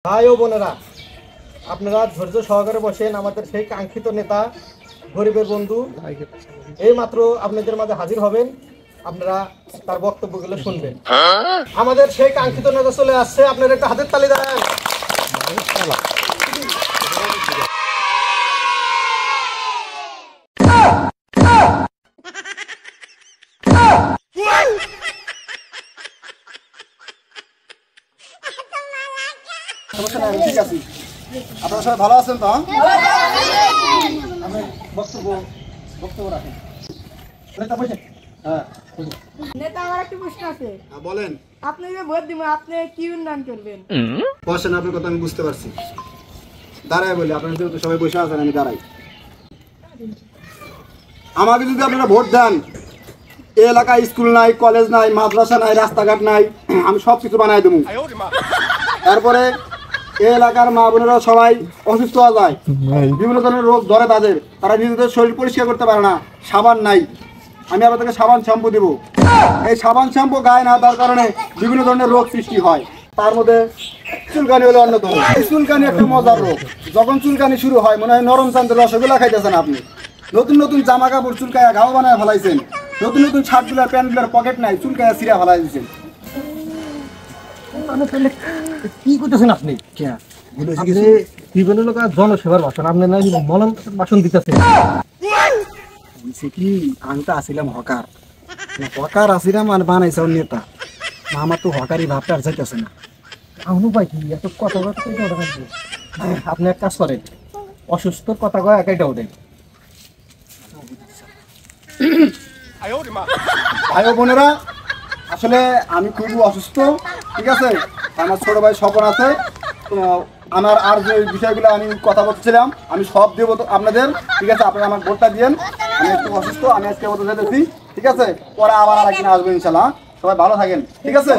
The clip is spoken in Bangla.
ভাই ও বোনেরা, আপনারা ধৈর্য সহকারে বসেন। আমাদের সেই কাঙ্ক্ষিত নেতা, গরিবের বন্ধু এই মাত্র আপনাদের মাঝে হাজির হবেন। আপনারা তার বক্তব্যগুলো শুনবেন। আমাদের সেই কাঙ্ক্ষিত নেতা চলে আসছে, আপনারা একটা হাতের তালি দেন। ঠিক আছে, আপনারা সবাই ভালো আছেন তো? আমি বক্তব্য রাখেন। নেতা, আমার একটা প্রশ্ন আছে। বলেন। আপনি যে ভোট দিবেন, আপনি কি উন্নয়ন করবেন? বসেন, আপনার কথা আমি বুঝতে পারছি। দাঁড়াই বলি, আপনারা যেহেতু সবাই বসে আছেন, আমি দাঁড়াই। আমাকে যদি আপনারা ভোট দেন, এই এলাকায় স্কুল নাই, কলেজ নাই, মাদ্রাসা নাই, রাস্তাঘাট নাই, আমি সব কিছু বানাই দেবো। তারপরে এই এলাকার মা বোনেরা সবাই অসুস্থ হয়ে যায়, বিভিন্ন ধরনের রোগ ধরে তাদের, তারা নিজেদের শরীর পরিষ্কার করতে পারে না, সাবান নাই। আমি আপনাদেরকে সাবান শ্যাম্পু দিব। এই সাবান শ্যাম্পু গায়ে না দেওয়ার কারণে বিভিন্ন ধরনের রোগ সৃষ্টি হয়, তার মধ্যে চুলকানি হলো অন্যতম। এই চুলকানি একটা মজার রোগ। যখন চুলকানি শুরু হয়, মনে হয় নরম চান্দের রসগোল্লা খাইতেছেন আপনি। নতুন নতুন জামা কাপড় চুলকায়া ঘাও বানায় ফেলাইছেন, নতুন নতুন শার্টগুলার প্যান্টগুলার পকেট নাই, চুলকায়া সিরা ফেলাই দিয়েছেন। কি করতেছেন আপনি? বিভিন্ন লোক জনসেবার ভাষণ, আপনি না মলম ভাষণ দিতেছেন। বলছি কি, আমি তো আসিলাম হকার, হকার আসিলাম আর বানাইছে নেতা। আমার তো হকারি ভাবটা আর যাইতেছে না। আমি ভাই কি এত কথা আপনি এক কাজ করেন, অসুস্থ কথা কয় একাইটা ওঠেন। ভাই ও বোনেরা, আসলে আমি খুবই অসুস্থ, ঠিক আছে? আমার ছোট ভাই স্বপন আছে। আমার আর যে বিষয়গুলো আমি কথা বলছিলাম, আমি সব দেবো তো আপনাদের, ঠিক আছে? আপনারা আমার ভোটটা দিয়েন। আমি একটু অসুস্থ, আমি আজকে বলতে যেতেছি, ঠিক আছে? পরে আবার একদিন আসবো ইনশাল্লাহ। সবাই ভালো থাকেন, ঠিক আছে?